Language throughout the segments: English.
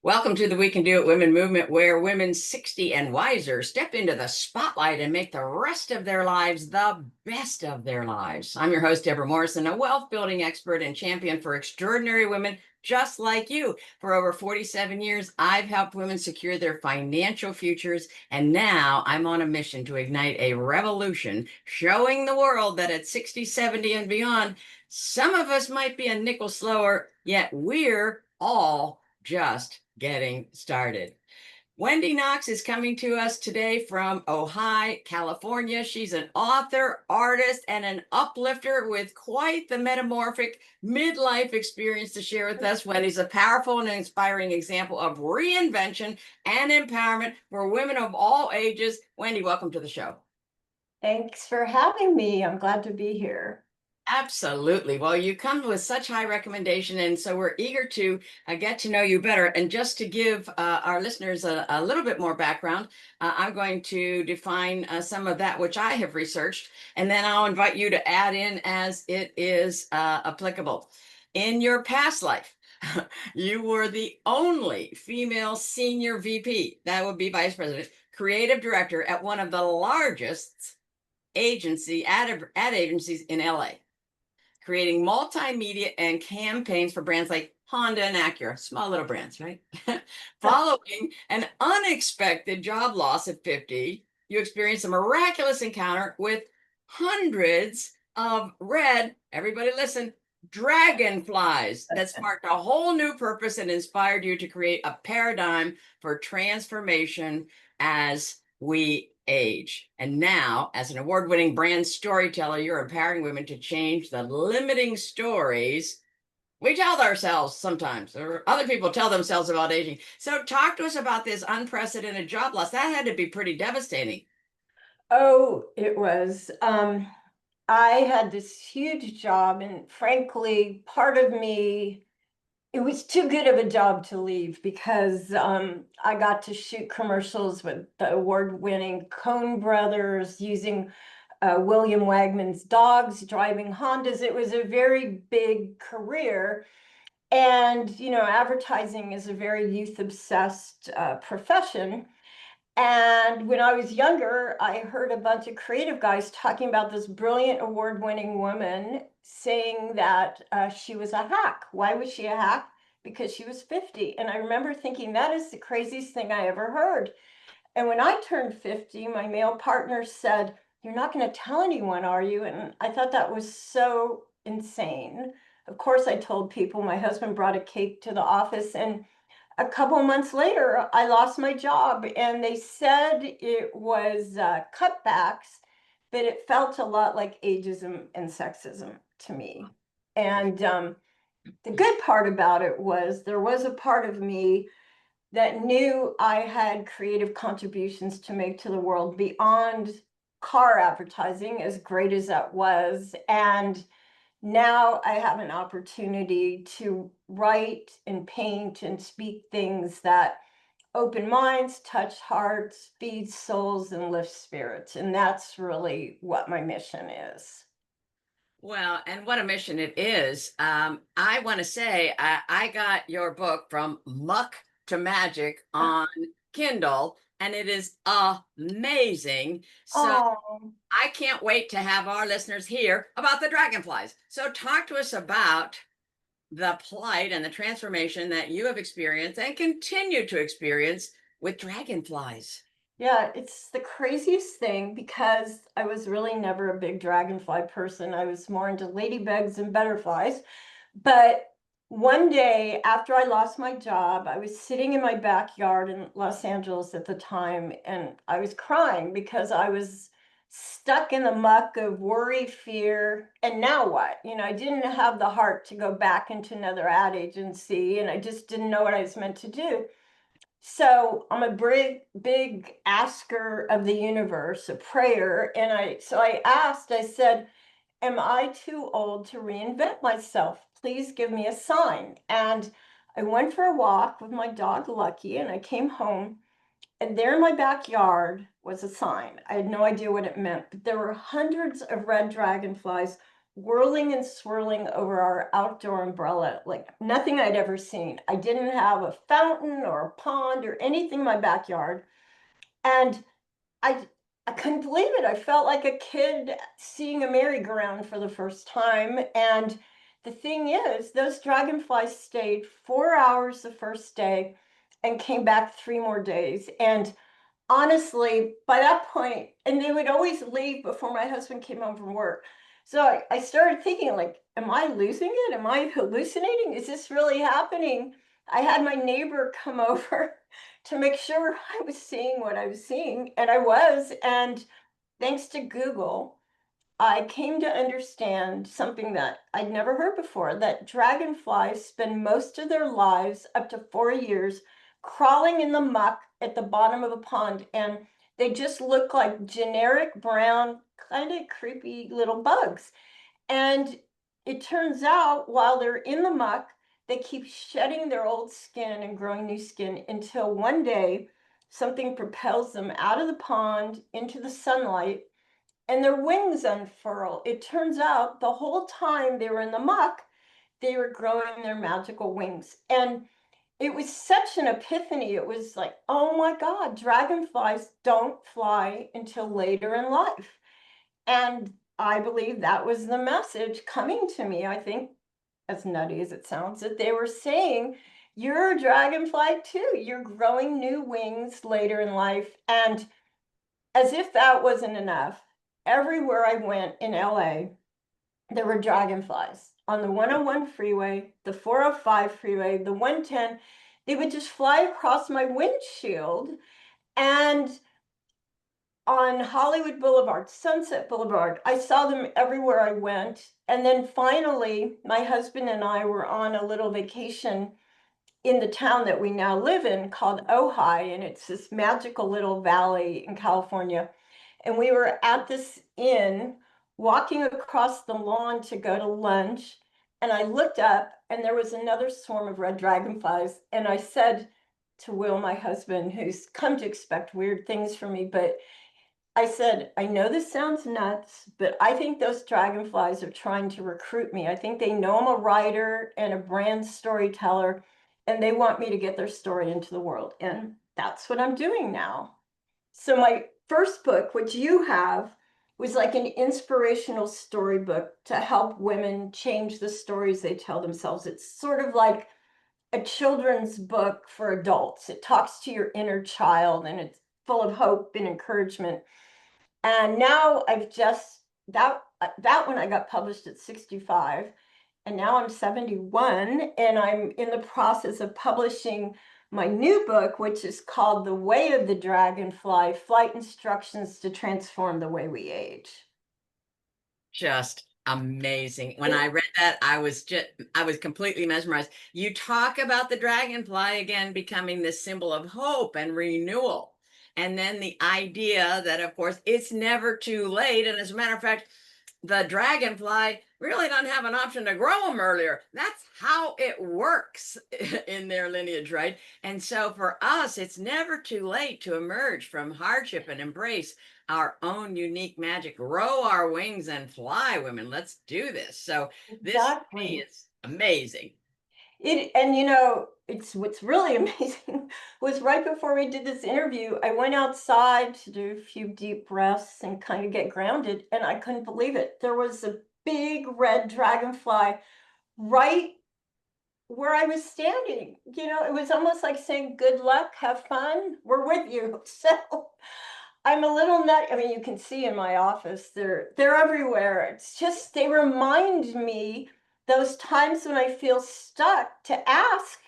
Welcome to the We Can Do It Women movement, where women 60 and wiser step into the spotlight and make the rest of their lives the best of their lives. I'm your host, Debra Morrison, a wealth building expert and champion for extraordinary women just like you. For over 47 years, I've helped women secure their financial futures, and now I'm on a mission to ignite a revolution, showing the world that at 60, 70, and beyond, some of us might be a nickel slower, yet we're all just getting started. Wendi Knox is coming to us today from Ojai, California. She's an author, artist, and an uplifter with quite the metamorphic midlife experience to share with us. Wendy's a powerful and inspiring example of reinvention and empowerment for women of all ages. Wendi, welcome to the show. Thanks for having me. I'm glad to be here. Absolutely. Well, you come with such high recommendation, and so we're eager to get to know you better. And just to give our listeners a little bit more background, I'm going to define some of that which I have researched, and then I'll invite you to add in as it is applicable. In your past life, you were the only female senior VP, that would be vice president, creative director at one of the largest ad agencies in LA, creating multimedia and campaigns for brands like Honda and Acura, small little brands, right? Following an unexpected job loss at 50, you experienced a miraculous encounter with hundreds of everybody listen, dragonflies that sparked a whole new purpose and inspired you to create a paradigm for transformation as we age. And now, as an award-winning brand storyteller, you're empowering women to change the limiting stories we tell ourselves sometimes, or other people tell themselves about aging. So talk to us about this unprecedented job loss. That had to be pretty devastating. Oh, it was. I had this huge job, and frankly, part of me, it was too good of a job to leave because I got to shoot commercials with the award-winning Coen brothers using William Wagman's dogs, driving Hondas. It was a very big career. And, advertising is a very youth-obsessed profession. And when I was younger, I heard a bunch of creative guys talking about this brilliant award-winning woman saying that she was a hack. Why was she a hack? Because she was 50. And I remember thinking, that is the craziest thing I ever heard. And when I turned 50, my male partner said, "You're not going to tell anyone, are you?" And I thought that was so insane. Of course, I told people. My husband brought a cake to the office, and a couple of months later, I lost my job, and they said it was cutbacks, but it felt a lot like ageism and sexism to me. And the good part about it was there was a part of me that knew I had creative contributions to make to the world beyond car advertising, as great as that was. And now I have an opportunity to write and paint and speak things that open minds, touch hearts, feed souls, and lift spirits. And that's really what my mission is. Well, and what a mission it is. I want to say I got your book from Muck to Magic on Kindle, and it is amazing. So Oh, I can't wait to have our listeners hear about the dragonflies. So talk to us about the plight and the transformation that you have experienced and continue to experience with dragonflies. yeah, it's the craziest thing because I was really never a big dragonfly person. I was more into ladybugs and butterflies. But one day after I lost my job, I was sitting in my backyard in Los Angeles at the time, and I was crying because I was stuck in the muck of worry, fear, and now what? I didn't have the heart to go back into another ad agency, and I just didn't know what I was meant to do. So I'm a big asker of the universe, a prayer. And I asked, I said, "Am I too old to reinvent myself? Please give me a sign." And I went for a walk with my dog Lucky, and I came home, and there in my backyard was a sign. I had no idea what it meant, but there were hundreds of red dragonflies whirling and swirling over our outdoor umbrella like nothing I'd ever seen. I didn't have a fountain or a pond or anything in my backyard. And I I couldn't believe it. I felt like a kid seeing a merry-go-round for the first time. And the thing is, those dragonflies stayed 4 hours the first day and came back 3 more days. And honestly, by that point, and they would always leave before my husband came home from work. So I started thinking, like, am I losing it? Am I hallucinating? Is this really happening? I had my neighbor come over to make sure I was seeing what I was seeing, and I was. And thanks to Google, I came to understand something that I'd never heard before, that dragonflies spend most of their lives, up to 4 years, crawling in the muck at the bottom of a pond. And they just look like generic brown, kind of creepy little bugs. And it turns out while they're in the muck, they keep shedding their old skin and growing new skin until one day something propels them out of the pond into the sunlight and their wings unfurl. It turns out the whole time they were in the muck, they were growing their magical wings. And it was such an epiphany. It was like, oh my God, dragonflies don't fly until later in life. And I believe that was the message coming to me. I think, as nutty as it sounds, that they were saying, you're a dragonfly too. You're growing new wings later in life. And as if that wasn't enough, everywhere I went in LA, there were dragonflies on the 101 freeway, the 405 freeway, the 110. They would just fly across my windshield. And on Hollywood Boulevard, Sunset Boulevard, I saw them everywhere I went. And then finally, my husband and I were on a little vacation in the town that we now live in called Ojai, and it's this magical little valley in California. And we were at this inn walking across the lawn to go to lunch. And I looked up and there was another swarm of red dragonflies. And I said to Will, my husband, who's come to expect weird things from me, but I said, I know this sounds nuts, but I think those dragonflies are trying to recruit me. I think they know I'm a writer and a brand storyteller, and they want me to get their story into the world. And that's what I'm doing now. So my first book, which you have, was like an inspirational storybook to help women change the stories they tell themselves. It's sort of like a children's book for adults. It talks to your inner child and it's full of hope and encouragement. And now I've just that one I got published at 65, and now I'm 71, and I'm in the process of publishing my new book, which is called The Way of the Dragonfly: Flight Instructions to Transform the Way We Age. Just amazing. When I read that, I was completely mesmerized. You talk about the dragonfly again becoming this symbol of hope and renewal. And then the idea that, of course, it's never too late. And as a matter of fact, the dragonfly really doesn't have an option to grow them earlier. That's how it works in their lineage, right? And so for us, it's never too late to emerge from hardship and embrace our own unique magic. Grow our wings and fly, women. Let's do this. So this to me Exactly. is amazing. And you know, it's what's really amazing was right before we did this interview, I went outside to do a few deep breaths and kind of get grounded, and I couldn't believe it. There was a big red dragonfly right where I was standing. You know, it was almost like saying, good luck, have fun, we're with you. So I'm a little nut. I mean, you can see in my office, they're everywhere. It's just they remind me those times when I feel stuck to ask,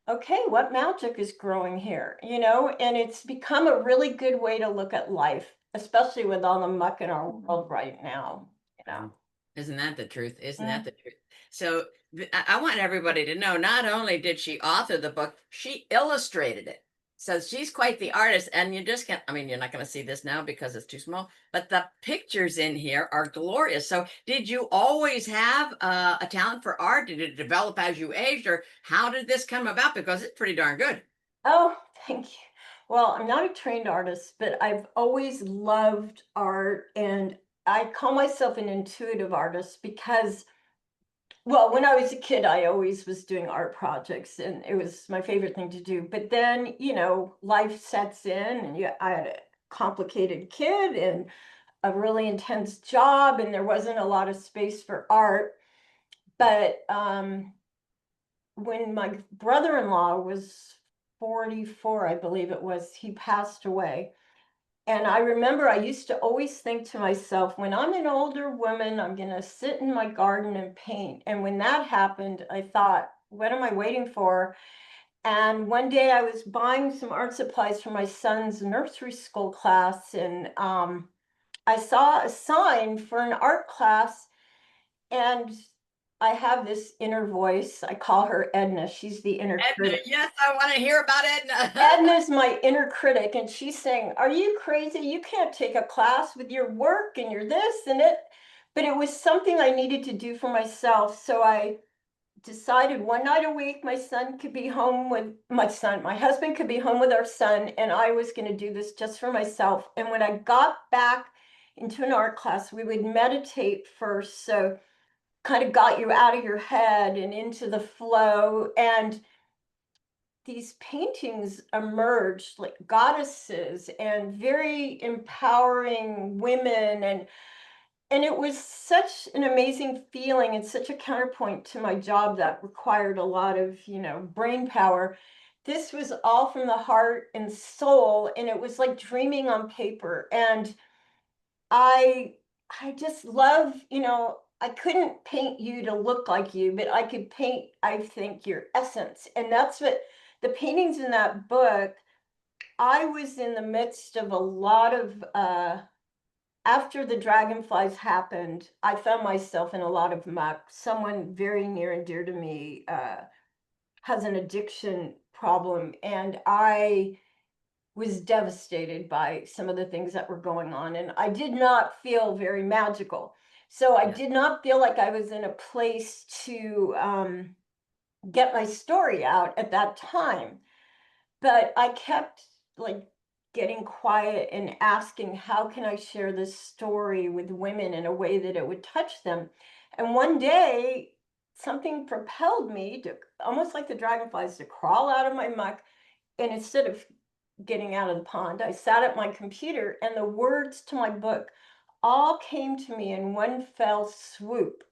okay, what magic is growing here? You know, and it's become a really good way to look at life, especially with all the muck in our world right now, you know. Wow. Isn't that the truth? Isn't that Mm. the truth? So I want everybody to know not only did she author the book, she illustrated it. So she's quite the artist. And you just can't, I mean, you're not going to see this now because it's too small, but the pictures in here are glorious. So did you always have a talent for art? Did it develop as you aged, or how did this come about? Because it's pretty darn good. Oh, thank you. Well, I'm not a trained artist, but I've always loved art, and I call myself an intuitive artist because, well, when I was a kid, I always was doing art projects and it was my favorite thing to do. But then, life sets in and I had a complicated kid and a really intense job, and there wasn't a lot of space for art. But when my brother-in-law was 44, I believe it was, he passed away. And I remember I used to always think to myself, when I'm an older woman, I'm going to sit in my garden and paint. And when that happened, I thought, what am I waiting for? And one day I was buying some art supplies for my son's nursery school class, and I saw a sign for an art class, and I have this inner voice. I call her Edna. She's the inner Edna, critic. yes, I want to hear about Edna. Edna's my inner critic, and she's saying, "Are you crazy? You can't take a class with your work and your this and it." But it was something I needed to do for myself. So I decided one night a week my son could be home with my husband could be home with our son, and I was going to do this just for myself. And when I got back into an art class, we would meditate first. So kind of got you out of your head and into the flow. And these paintings emerged like goddesses and very empowering women, and it was such an amazing feeling and such a counterpoint to my job that required a lot of brain power. This was all from the heart and soul, and it was like dreaming on paper. And I I just love, I couldn't paint you to look like you, but I could paint, I think, your essence. And that's what the paintings in that book. I was in the midst of a lot of after the dragonflies happened, I found myself in a lot of muck. Someone very near and dear to me has an addiction problem, and I was devastated by some of the things that were going on, and I did not feel very magical. So I Yes. did not feel like I was in a place to get my story out at that time. But I kept like getting quiet and asking, how can I share this story with women in a way that it would touch them? And one day, something propelled me to, almost like the dragonflies, to crawl out of my muck. And instead of getting out of the pond, I sat at my computer, and the words to my book all came to me in one fell swoop.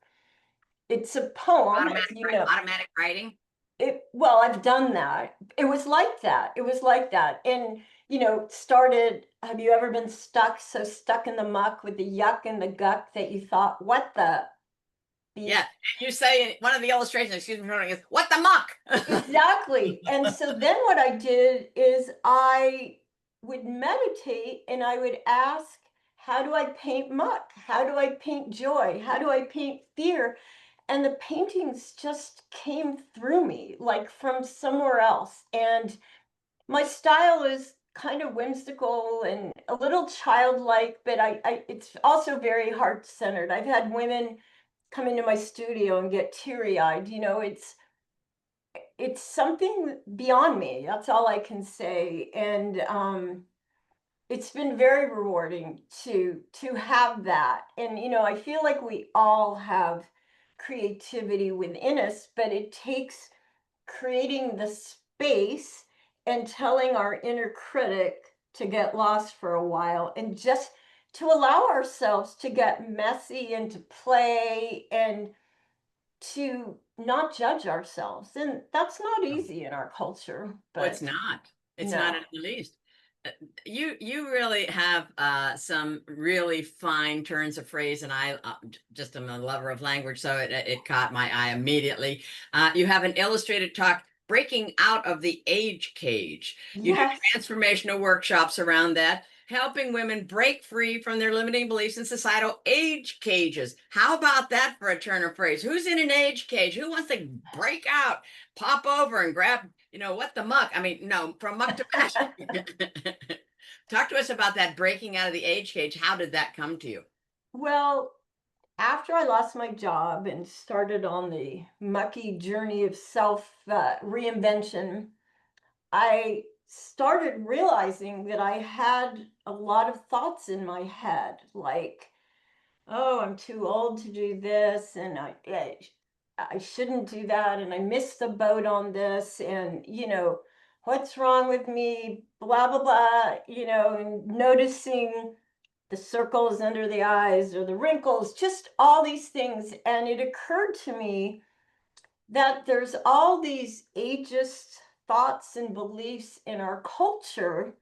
It's a poem, as you know. Automatic writing. Well, I've done that. It was like that. It was like that. And, started, have you ever been so stuck in the muck with the yuck and the guck that you thought, what the Yeah. beep? You say in one of the illustrations, excuse me, is what the muck? Exactly. And so then what I did is I would meditate and I would ask, how do I paint muck? How do I paint joy? How do I paint fear? And the paintings just came through me like from somewhere else. And my style is kind of whimsical and a little childlike, but it's also very heart-centered. I've had women come into my studio and get teary-eyed. It's something beyond me. That's all I can say. And it's been very rewarding to have that. And I feel like we all have creativity within us, but it takes creating the space and telling our inner critic to get lost for a while, and just to allow ourselves to get messy and to play and to not judge ourselves. And that's not easy in our culture, Oh, it's but not. It's not in no. the least. You really have some really fine turns of phrase, and I just am a lover of language, so it caught my eye immediately. You have an illustrated talk, breaking out of the age cage. You do Yes. transformational workshops around that, helping women break free from their limiting beliefs and societal age cages. How about that for a turn of phrase? Who's in an age cage? Who wants to break out, pop over and grab, what the muck? I mean, no, from muck to passion. Talk to us about that breaking out of the age cage. How did that come to you? Well, after I lost my job and started on the mucky journey of self reinvention, I started realizing that I had a lot of thoughts in my head, like, oh, I'm too old to do this, and I shouldn't do that, and I missed the boat on this, and what's wrong with me, blah blah blah, and noticing the circles under the eyes or the wrinkles, just all these things. And it occurred to me that there's all these ageist thoughts and beliefs in our culture,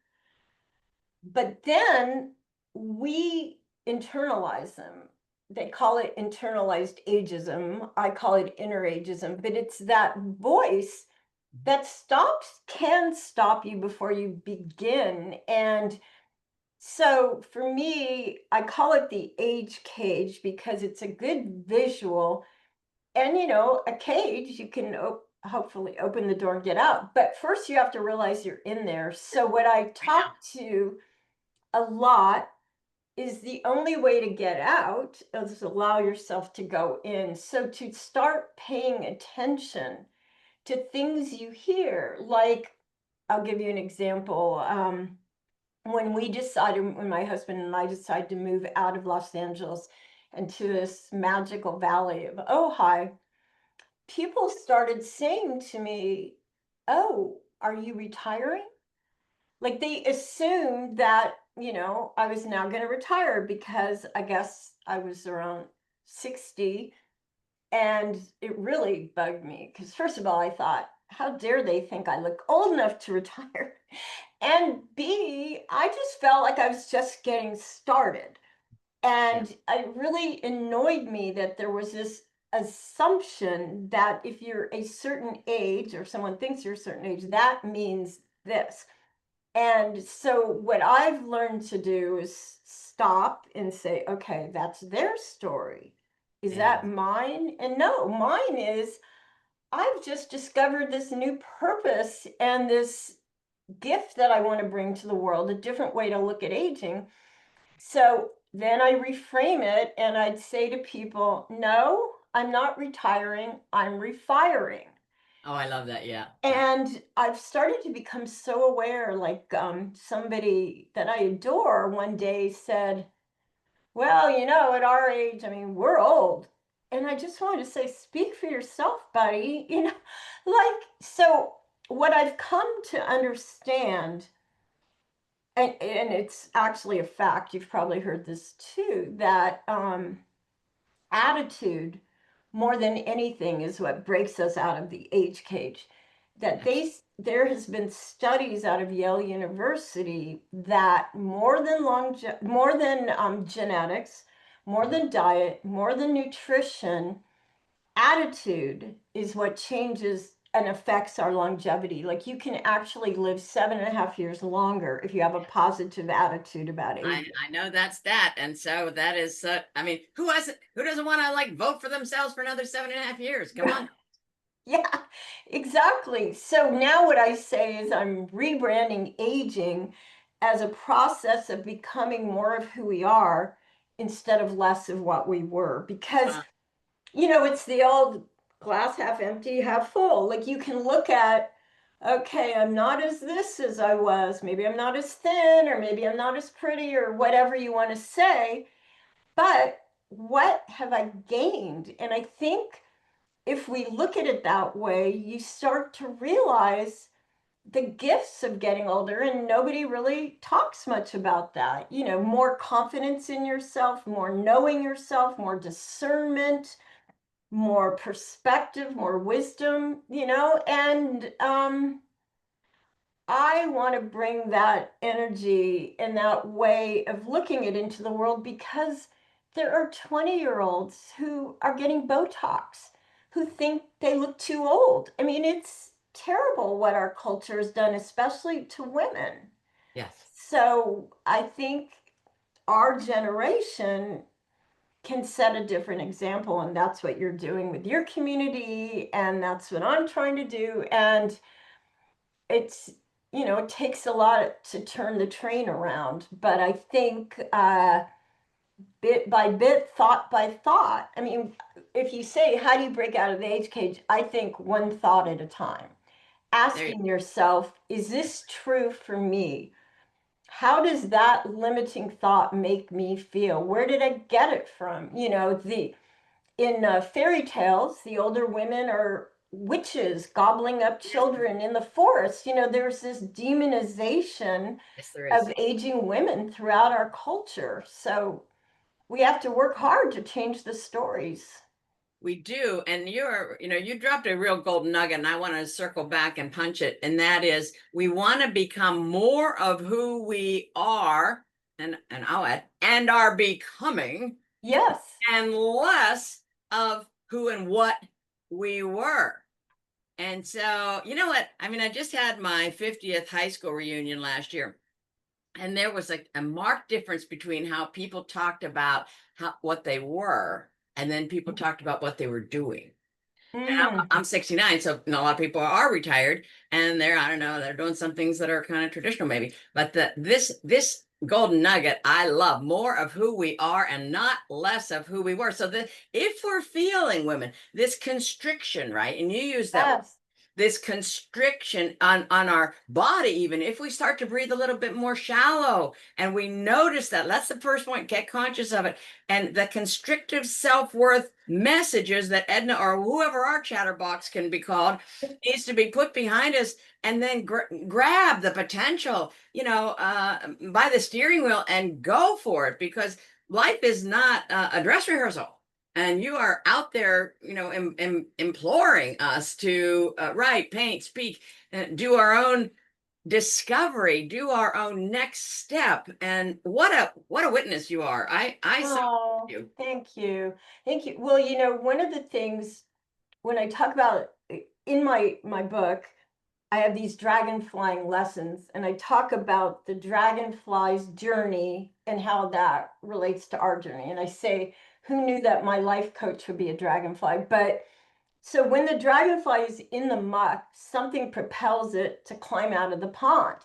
but then we internalize them. They call it internalized ageism. I call it inner ageism, but it's that voice that can stop you before you begin. And so for me, I call it the age cage because it's a good visual. And a cage, you can hopefully open the door and get out. But first, you have to realize you're in there. So, what I talk to a lot is the only way to get out is allow yourself to go in. So, to start paying attention to things you hear, like I'll give you an example. When my husband and I decided to move out of Los Angeles into this magical valley of Ojai, people started saying to me, "Oh, are you retiring?" Like they assumed that, I was now going to retire because I guess I was around 60. And it really bugged me because, first of all, I thought, how dare they think I look old enough to retire? And B, I just felt like I was just getting started. Yeah. And it really annoyed me that there was this assumption that if you're a certain age or someone thinks you're a certain age, that means this. And so what I've learned to do is stop and say, okay, that's their story. Is Yeah. that mine? And no, mine is I've just discovered this new purpose and this gift that I want to bring to the world, a different way to look at aging. So then I reframe it and I'd say to people, no, I'm not retiring, I'm refiring. Oh, I love that. Yeah. Yeah. And I've started to become so aware, like somebody that I adore one day said, well, at our age, I mean, we're old. And I just wanted to say, speak for yourself, buddy. So what I've come to understand, and it's actually a fact, you've probably heard this too, that attitude more than anything is what breaks us out of the age cage. That Absolutely. there has been studies out of Yale University that more than genetics, more than diet, more than nutrition, attitude is what changes and affects our longevity. Like you can actually live 7.5 years longer if you have a positive attitude about aging. I know that's that. And so that is, I mean, who doesn't want to like vote for themselves for another 7.5 years? Come on. Yeah, exactly. So now what I say is I'm rebranding aging as a process of becoming more of who we are instead of less of what we were. Because, Uh, it's the old glass half empty, half full. Like you can look at, okay, I'm not as this as I was. Maybe I'm not as thin, or maybe I'm not as pretty, or whatever you want to say. But what have I gained? And I think if we look at it that way, you start to realize the gifts of getting older, and nobody really talks much about that. More confidence in yourself, more knowing yourself, more discernment, more perspective, more wisdom, and I want to bring that energy and that way of looking at into the world because there are 20-year-olds who are getting Botox who think they look too old. I mean, it's terrible what our culture has done, especially to women. yes. So I think our generation can set a different example, and that's what you're doing with your community, and that's what I'm trying to do. And it's it takes a lot to turn the train around, but I think bit by bit, thought by thought. I mean, if you say how do you break out of the age cage, I think one thought at a time, There you asking yourself, is this true for me? how does that limiting thought make me feel? Where did I get it from? You know, the in fairy tales, the older women are witches gobbling up Yes, children in the forest. You know, there's this demonization yes, there is. of aging women throughout our culture. So we have to work hard to change the stories. We do. And you dropped a real golden nugget, and I want to circle back and punch it. And that is, we want to become more of who we are, and I'll add, and are becoming, Yes. and less of who and what we were. And so, you know what? I mean, I just had my 50th high school reunion last year. And there was a marked difference between how people talked about what they were, and then people talked about what they were doing. Mm, I'm 69, so a lot of people are retired, and I don't know, they're doing some things that are kind of traditional maybe. But this golden nugget, I love more of who we are and not less of who we were. So that if we're feeling, women, this constriction, right? And you use that, yes. this constriction on our body, even if we start to breathe a little bit more shallow and we notice that's the first point, get conscious of it. And the constrictive self-worth messages that Edna or whoever our chatterbox can be called needs to be put behind us, and then grab the potential, by the steering wheel and go for it, because life is not a dress rehearsal. And you are out there, imploring us to write, paint, speak, do our own discovery, do our own next step. And what a witness you are. I so Oh, you. thank you. Thank you. Well, you know, one of the things when I talk about in my book, I have these dragon flying lessons, and I talk about the dragonfly's journey and how that relates to our journey. And I say, who knew that my life coach would be a dragonfly? But so when the dragonfly is in the muck, something propels it to climb out of the pond.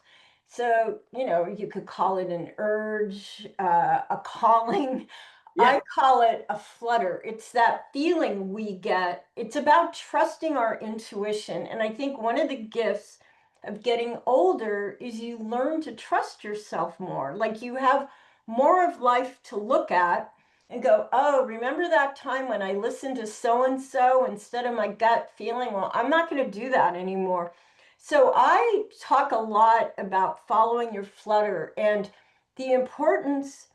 So, you know, you could call it an urge, a calling. Yeah. I call it a flutter. It's that feeling we get. It's about trusting our intuition. And I think one of the gifts of getting older is you learn to trust yourself more. Like you have more of life to look at and go, oh, remember that time when I listened to so and so instead of my gut feeling? Well, I'm not going to do that anymore. So I talk a lot about following your flutter and the importance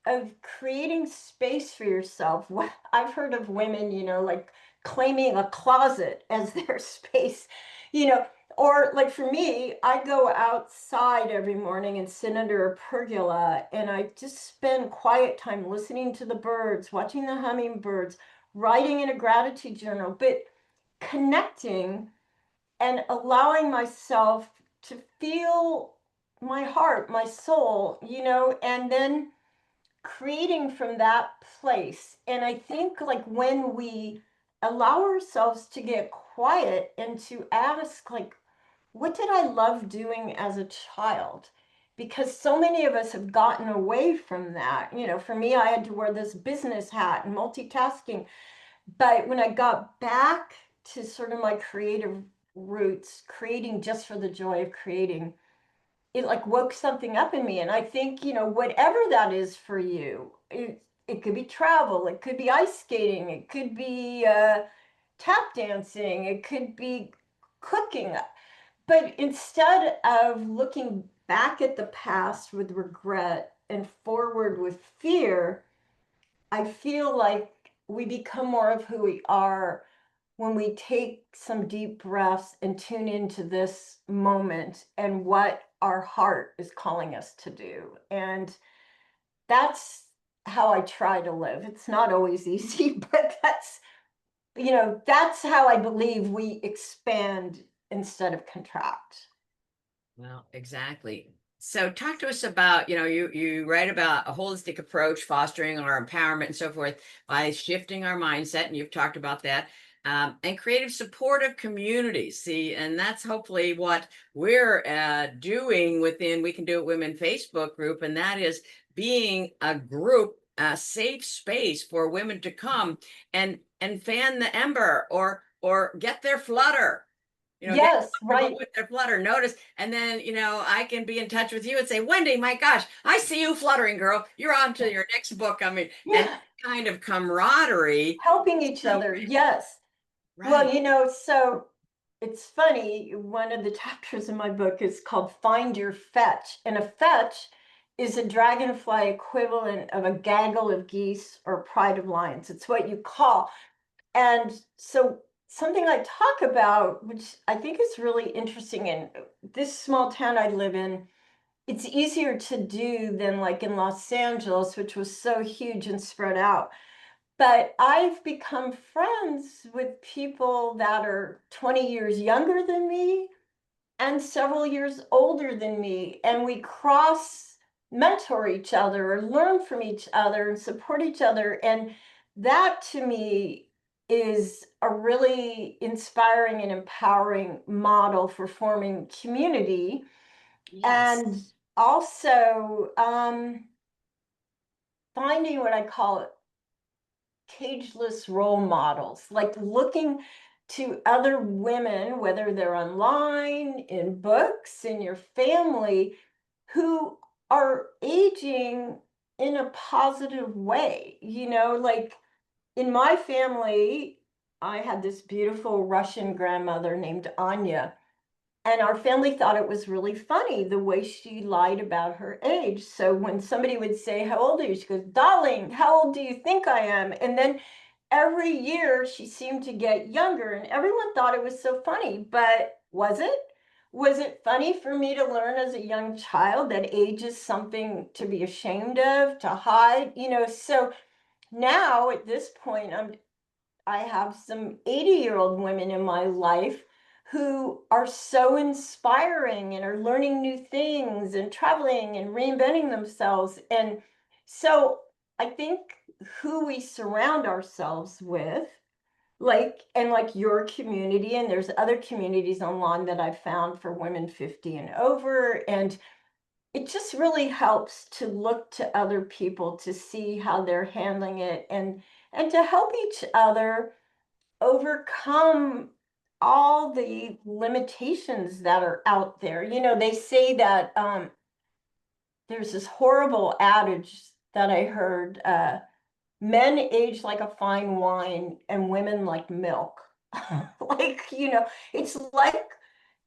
of creating space for yourself. I've heard of women, you know, like claiming a closet as their space, you know, or like for me, I go outside every morning and sit under a pergola and I just spend quiet time listening to the birds, watching the hummingbirds, writing in a gratitude journal, but connecting and allowing myself to feel my heart, my soul, you know, and then creating from that place. And I think like when we allow ourselves to get quiet and to ask like, what did I love doing as a child? Because so many of us have gotten away from that. You know, for me, I had to wear this business hat and multitasking. But when I got back to sort of my creative roots, creating just for the joy of creating, it like woke something up in me. And I think, you know, whatever that is for you, it could be travel, it could be ice skating, it could be tap dancing, it could be cooking. But instead of looking back at the past with regret and forward with fear, I feel like we become more of who we are when we take some deep breaths and tune into this moment and what our heart is calling us to do. And that's how I try to live. It's not always easy, but that's, you know, that's how I believe we expand instead of contract. Well, exactly. So talk to us about, you write about a holistic approach, fostering our empowerment and so forth by shifting our mindset, and you've talked about that, and creative supportive communities. See, and that's hopefully what we're doing within We Can Do It Women Facebook group, and that is being a group, a safe space for women to come and fan the ember or get their flutter, get Yes, comfortable right. with their flutter, notice, and then, I can be in touch with you and say, Wendy, my gosh, I see you fluttering, girl. You're on to your next book. I mean, and Yeah, kind of camaraderie. helping each So other. Yes. Well, right. so it's funny. One of the chapters in my book is called Find Your Fetch. And a fetch is a dragonfly equivalent of a gaggle of geese or a pride of lions. It's what you call. And so something I talk about, which I think is really interesting in this small town I live in, it's easier to do than like in Los Angeles, which was so huge and spread out. But I've become friends with people that are 20 years younger than me and several years older than me. And we cross mentor each other or learn from each other and support each other. And that to me is a really inspiring and empowering model for forming community. Yes. And also finding what I call cageless role models, like looking to other women, whether they're online, in books, in your family, who are aging in a positive way. Like in my family, I had this beautiful Russian grandmother named Anya, and our family thought it was really funny the way she lied about her age. So when somebody would say, "How old are you?" She goes, "Darling, how old do you think I am?" And then every year she seemed to get younger, and everyone thought it was so funny. But was it? Was it funny for me to learn as a young child that age is something to be ashamed of, to hide? So now at this point, I have some 80-year-old women in my life who are so inspiring and are learning new things and traveling and reinventing themselves. And so I think who we surround ourselves with, like your community, and there's other communities online that I've found for women 50 and over. And it just really helps to look to other people to see how they're handling it and to help each other overcome all the limitations that are out there. They say that there's this horrible adage that I heard, men age like a fine wine and women like milk. It's like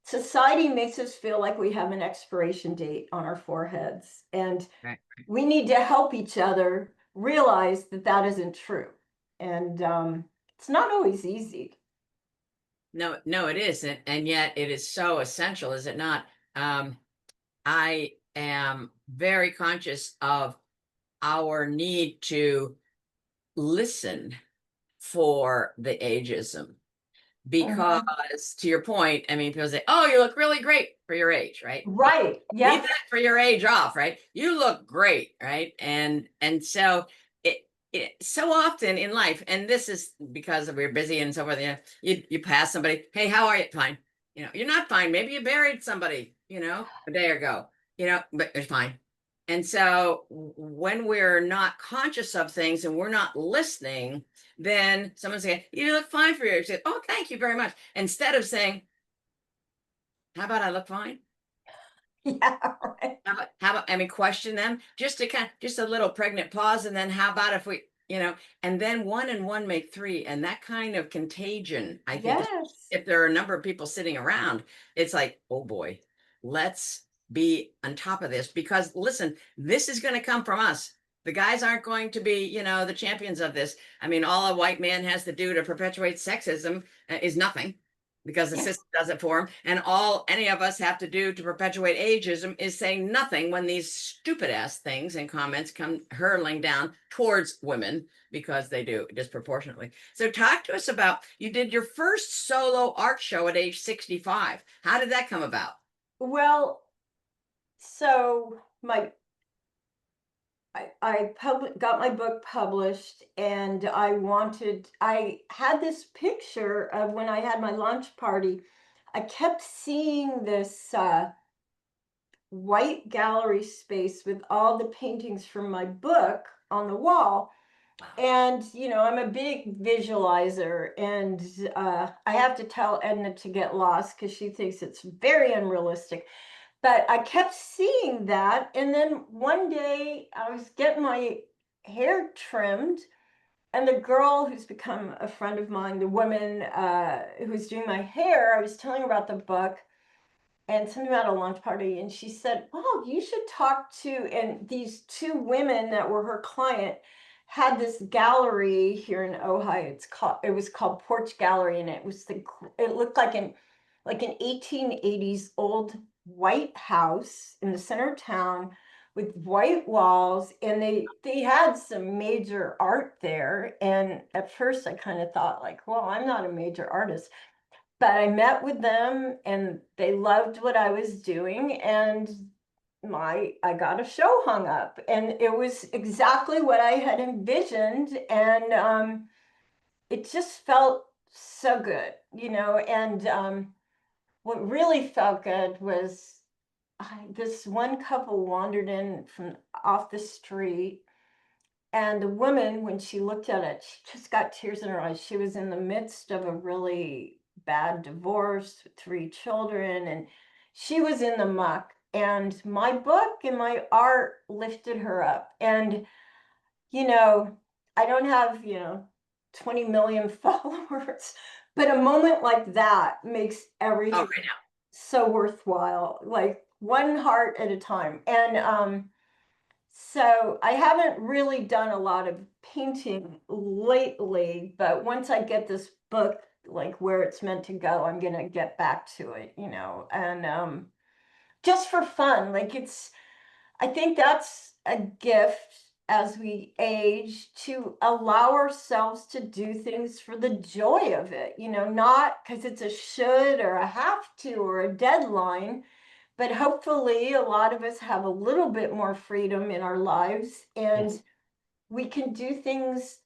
society makes us feel like we have an expiration date on our foreheads. And Right. we need to help each other realize that that isn't true. And it's not always easy. No, no, it isn't. And yet it is so essential, is it not? Um, I am very conscious of our need to listen for the ageism Mhm. because, to your point, I mean, people say, "Oh, you look really great for your age," right? Well, Right. leave Yes. that for your age off, right? You look great, right? And so it so often in life, and this is because we're busy and so forth. You pass somebody, "Hey, how are you?" Fine. You're not fine. Maybe you buried somebody, a day ago, but it's fine. And so when we're not conscious of things and we're not listening, then someone say, "You look fine for your age." Say, "Oh, thank you very much." Instead of saying, "How about I look fine?" Yeah. Right. How about, I mean, question them just to just a little pregnant pause. And then how about if and then one and one make three. And that kind of contagion, I think, Yes. if there are a number of people sitting around, it's like, oh boy, let's be on top of this because listen, this is going to come from us. The guys aren't going to be, the champions of this. I mean, all a white man has to do to perpetuate sexism is nothing because the Yeah. system does it for him. And all any of us have to do to perpetuate ageism is saying nothing when these stupid ass things and comments come hurling down towards women because they do disproportionately. So talk to us about, you did your first solo art show at age 65. How did that come about? Well, so I got my book published, and I had this picture of when I had my launch party. I kept seeing this white gallery space with all the paintings from my book on the wall. And, I'm a big visualizer, and I have to tell Edna to get lost because she thinks it's very unrealistic. But I kept seeing that. And then one day I was getting my hair trimmed, and the girl who's become a friend of mine, the woman who's doing my hair, I was telling her about the book and something about a launch party. And she said, "Oh, you should talk to," and these two women that were her client had this gallery here in Ohio. It was called Porch Gallery, and it looked like an 1880s old white house in the center of town with white walls, and they had some major art there. And at first I kind of thought like, well, I'm not a major artist, but I met with them and they loved what I was doing, and I got a show hung up, and it was exactly what I had envisioned. And it just felt so good, and what really felt good was this one couple wandered in from off the street, and the woman, when she looked at it, she just got tears in her eyes. She was in the midst of a really bad divorce with 3 children, and she was in the muck. And my book and my art lifted her up. And, you know, I don't have, 20 million followers, but a moment like that makes Oh, everything right now. so worthwhile, like one heart at a time. And so I haven't really done a lot of painting lately, but once I get this book like where it's meant to go, I'm gonna get back to it, and just for fun. Like I think that's a gift as we age, to allow ourselves to do things for the joy of it, not because it's a should or a have to or a deadline, but hopefully a lot of us have a little bit more freedom in our lives, Yes. and we can do things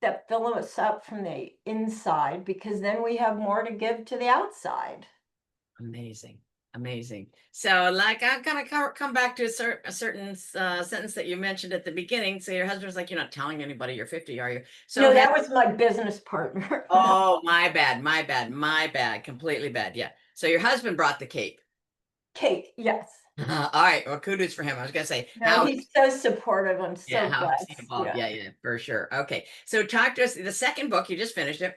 that fill us up from the inside, because then we have more to give to the outside. Amazing. Amazing. So, like, I'm gonna come back to a certain sentence that you mentioned at the beginning. So, your husband's like, "You're not telling anybody you're 50, are you?" So, No, that was my business partner. No, oh, my bad, my bad, my bad, completely bad. Yeah. So, your husband brought the cape. Kate, yes. All right. Well, kudos for him. I was gonna say, No, he's so supportive. I'm yeah, so how is he blessed. involved? Yeah. Yeah, yeah, for sure. Okay. So, talk to us. The second book, you just finished it.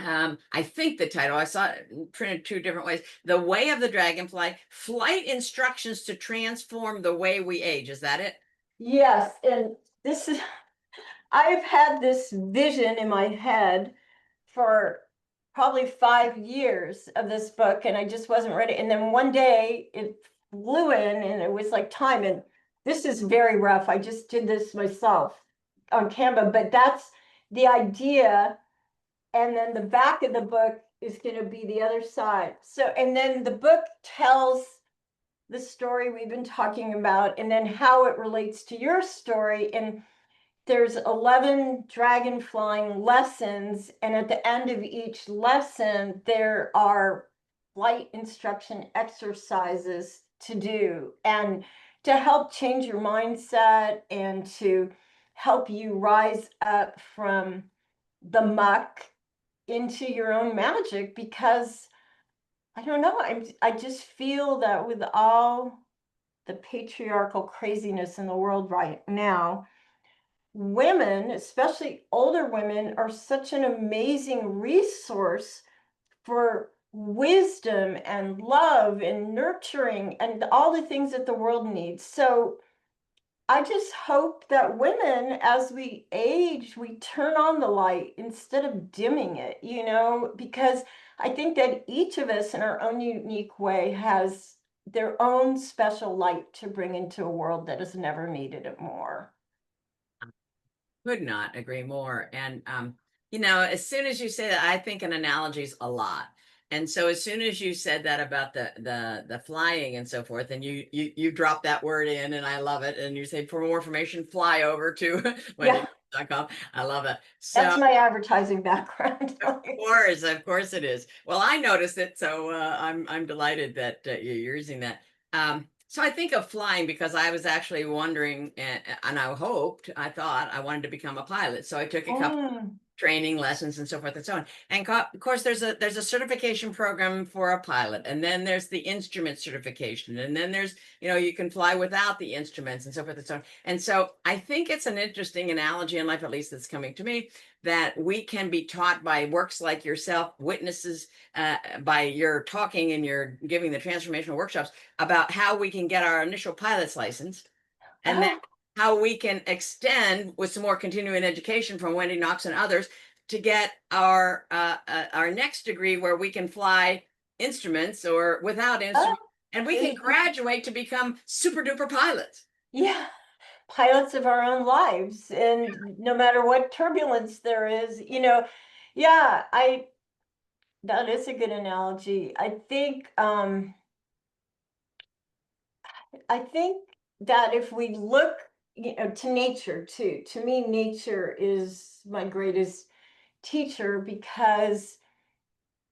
I think the title, I saw it printed 2 different ways. The Way of the Dragonfly, Flight Instructions to Transform the Way We Age. Is that it? Yes, and this is I've had this vision in my head for probably 5 years of this book, and I just wasn't ready. And then one day it flew in, and it was like time. And this is very rough. I just did this myself on Canva, but that's the idea. And then the back of the book is going to be the other side. So, and then the book tells the story we've been talking about, and then how it relates to your story. And there's 11 dragon flying lessons, and at the end of each lesson there are flight instruction exercises to do, and to help change your mindset and to help you rise up from the muck into your own magic. Because I don't know, I just feel that with all the patriarchal craziness in the world right now, women, especially older women, are such an amazing resource for wisdom and love and nurturing and all the things that the world needs. So I just hope that women, as we age, we turn on the light instead of dimming it, because I think that each of us in our own unique way has their own special light to bring into a world that has never needed it more. Could not agree more. And as soon as you say that, I think in analogies a lot. And so as soon as you said that about the flying and so forth, and you drop that word in, and I love it. And you say, for more information, fly over to Yeah, wendy.com. I love it. So that's my advertising background. of course it is. Well, I noticed it, so I'm delighted that you're using that. So I think of flying because I was actually wondering, and I thought I wanted to become a pilot. So I took a couple Mm. training lessons and so forth and so on. And of course, there's a certification program for a pilot, and then there's the instrument certification, and then there's, you can fly without the instruments and so forth and so on. And so I think it's an interesting analogy in life, at least that's coming to me, that we can be taught by works like yourself, witnesses, by your talking and your giving the transformational workshops about how we can get our initial pilot's license, and then Oh, how we can extend with some more continuing education from Wendi Knox and others to get our next degree where we can fly instruments or without oh, instruments, and we can y- graduate to become super duper pilots. yeah, pilots of our own lives. And no matter what turbulence there is, yeah, that is a good analogy. I think that if we look, to nature too, to me, nature is my greatest teacher because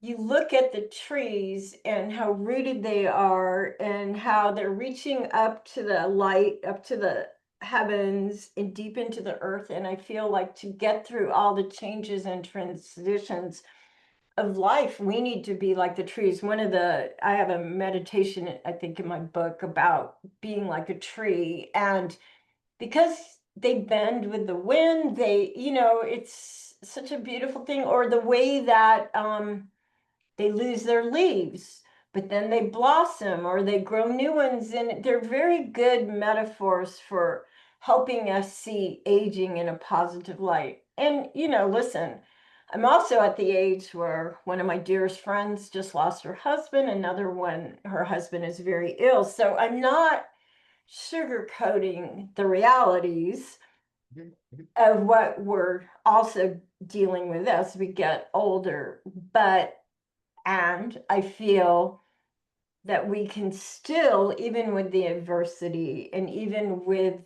you look at the trees and how rooted they are and how they're reaching up to the light, up to the heavens and deep into the earth. And I feel like to get through all the changes and transitions of life, we need to be like the trees. I have a meditation, I think, in my book about being like a tree. And because they bend with the wind, it's such a beautiful thing. Or the way that they lose their leaves, but then they blossom or they grow new ones. And they're very good metaphors for helping us see aging in a positive light. And, listen, I'm also at the age where one of my dearest friends just lost her husband, another one, her husband is very ill. So I'm not sugarcoating the realities of what we're also dealing with as we get older. And I feel that we can still, even with the adversity and even with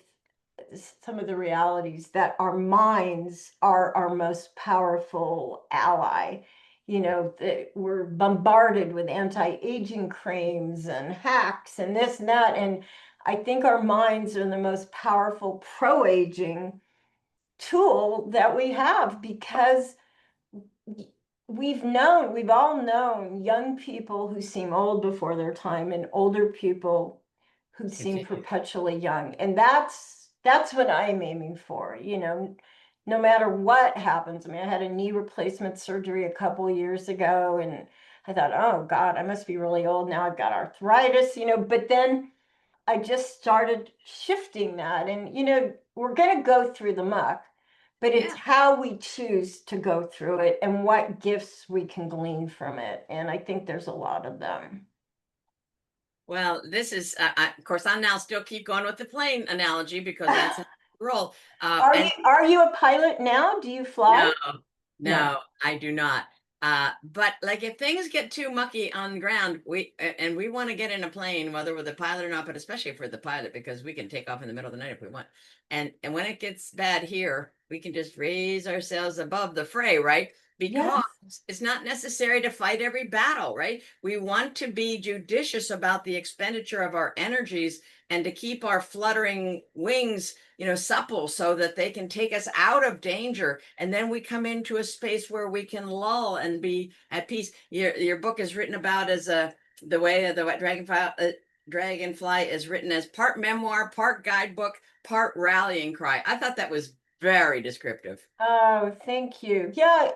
some of the realities, that our minds are our most powerful ally. That we're bombarded with anti-aging creams and hacks and this and that. And I think our minds are the most powerful pro-aging tool that we have because we've all known young people who seem old before their time and older people who seem Continue. perpetually young. And that's what I'm aiming for, no matter what happens. I mean, I had a knee replacement surgery a couple of years ago, and I thought, oh God, I must be really old now. I've got arthritis, but then I just started shifting that. And, we're going to go through the muck, but it's Yeah. how we choose to go through it and what gifts we can glean from it. And I think there's a lot of them. Well, this is, of course, I'm now still keep going with the plane analogy because that's how I roll. Are you And are you a pilot now? Do you fly? no, No. no, I do not. But like if things get too mucky on the ground, and we want to get in a plane, whether we're the pilot or not, but especially for the pilot, because we can take off in the middle of the night if we want. And when it gets bad here, we can just raise ourselves above the fray, right? Because Yes. it's not necessary to fight every battle, right? We want to be judicious about the expenditure of our energies and to keep our fluttering wings, supple so that they can take us out of danger. And then we come into a space where we can lull and be at peace. Your book is written about as the way the Dragonfly is written as part memoir, part guidebook, part rallying cry. I thought that was very descriptive. Oh, thank you. Yeah,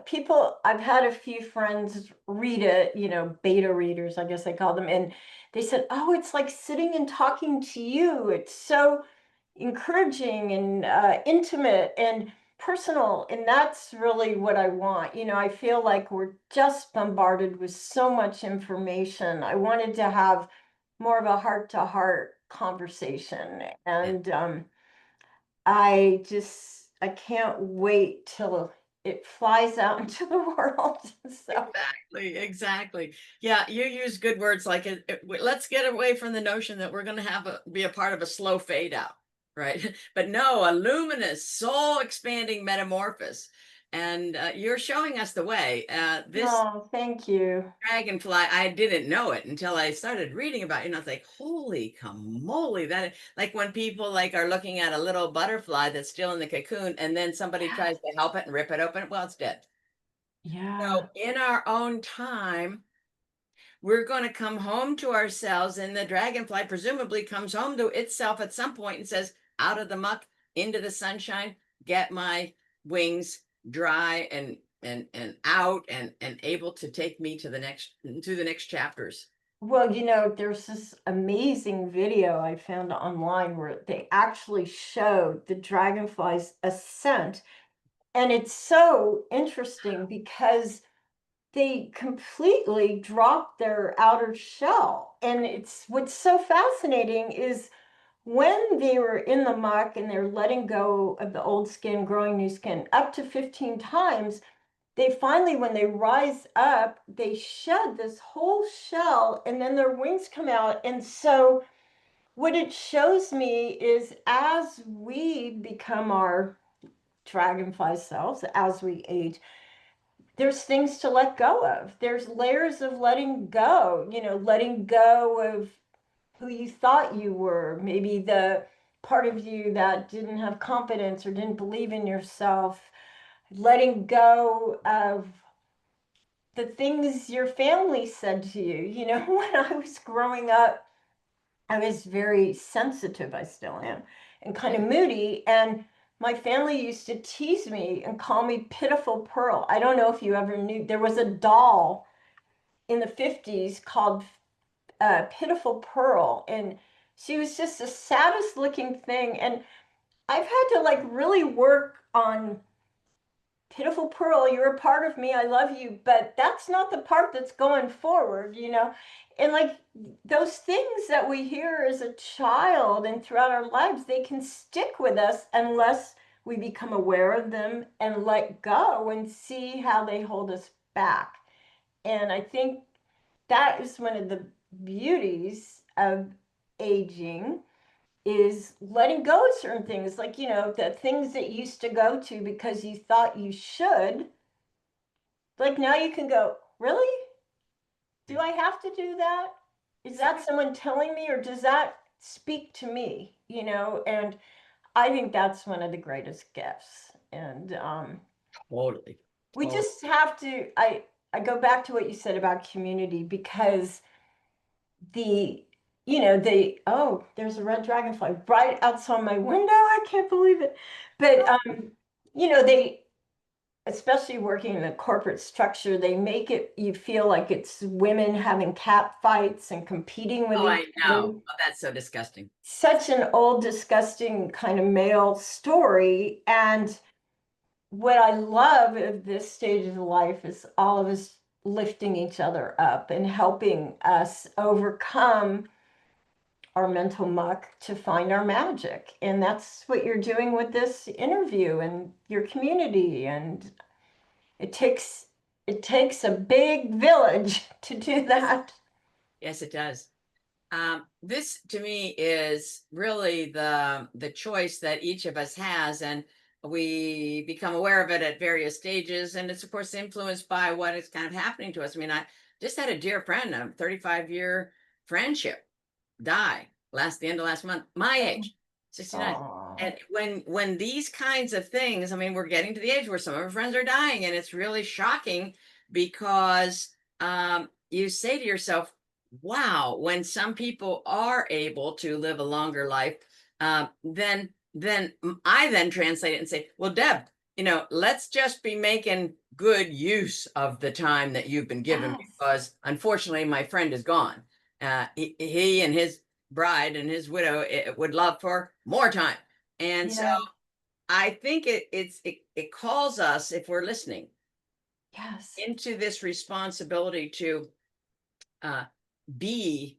I've had a few friends read it, beta readers, I guess they call them, and they said, oh, it's like sitting and talking to you. It's so encouraging and intimate and personal. And that's really what I want. I feel like we're just bombarded with so much information. I wanted to have more of a heart-to-heart conversation. Yeah. And I can't wait till it flies out into the world. So, Exactly, exactly. Yeah, you use good words like let's get away from the notion that we're going to be a part of a slow fade out, right? But no, a luminous, soul expanding metamorphosis. and you're showing us the way. This Oh, thank you. dragonfly, I didn't know it until I started reading about it, and I was like, holy moly, that like when people like are looking at a little butterfly that's still in the cocoon, and then somebody Yeah. tries to help it and rip it open, well, it's dead. Yeah. So in our own time, we're going to come home to ourselves, and the dragonfly presumably comes home to itself at some point and says, out of the muck into the sunshine, get my wings dry and out and able to take me to the next chapters. Well, there's this amazing video I found online where they actually showed the dragonfly's ascent. And it's so interesting because they completely drop their outer shell. And it's what's so fascinating is when they were in the muck and they're letting go of the old skin, growing new skin up to 15 times, they finally, when they rise up, they shed this whole shell and then their wings come out. And so, what it shows me is as we become our dragonfly selves, as we age, there's things to let go of. There's layers of letting go, letting go of who you thought you were, maybe the part of you that didn't have confidence or didn't believe in yourself, letting go of the things your family said to you. When I was growing up, I was very sensitive, I still am, and kind of moody. And my family used to tease me and call me Pitiful Pearl. I don't know if you ever knew, there was a doll in the 50s called Pitiful Pearl. And she was just the saddest looking thing. And I've had to like really work on Pitiful Pearl, you're a part of me, I love you, but that's not the part that's going forward. And like those things that we hear as a child and throughout our lives, they can stick with us unless we become aware of them and let go and see how they hold us back. And I think that is one of the beauties of aging is letting go of certain things, like the things that you used to go to because you thought you should, like now you can go, really, do I have to do that? Is that someone telling me, or does that speak to me? And I think that's one of the greatest gifts. And Totally. we Totally. just have to, I go back to what you said about community, because the oh, there's a red dragonfly right outside my window. I can't believe it. But they, especially working in a corporate structure, they make it you feel like it's women having cat fights and competing with Oh, each I other. know. Oh, that's so disgusting. Such an old, disgusting kind of male story. And what I love of this stage of life is all of us lifting each other up and helping us overcome our mental muck to find our magic. And that's what you're doing with this interview and your community. And it takes it takes a big village to do that. Yes, it does. This to me is really the choice that each of us has, and we become aware of it at various stages, and it's of course influenced by what is kind of happening to us. I mean, I just had a dear friend, a 35-year friendship, die the end of last month, my age, 69. Oh, And when these kinds of things, I mean, we're getting to the age where some of our friends are dying, and it's really shocking because you say to yourself, wow, when some people are able to live a longer life, then I then translate it and say, well, Deb, let's just be making good use of the time that you've been given, yes. because unfortunately my friend is gone. He and his bride and his widow would love for more time. And so Yeah. I think it calls us, if we're listening, Yes. into this responsibility to uh, be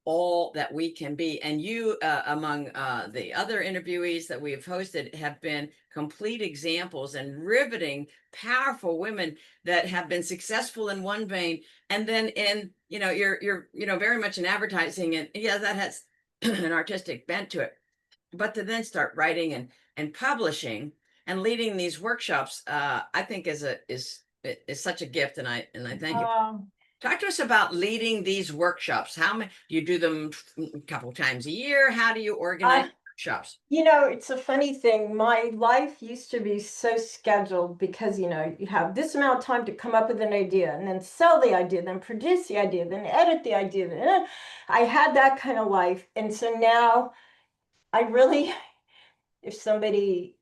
all that we can be. And you, among the other interviewees that we have hosted, have been complete examples and riveting, powerful women that have been successful in one vein, and then in you're very much in advertising, and yeah, that has an artistic bent to it. But to then start writing and publishing, and leading these workshops, I think is such a gift, and I thank you. Um, Talk to us about leading these workshops. How many do you do them a couple times a year? How do you organize I, workshops? it's a funny thing. My life used to be so scheduled because, you have this amount of time to come up with an idea and then sell the idea, then produce the idea, then edit the idea. I had that kind of life. And so now I really, if somebody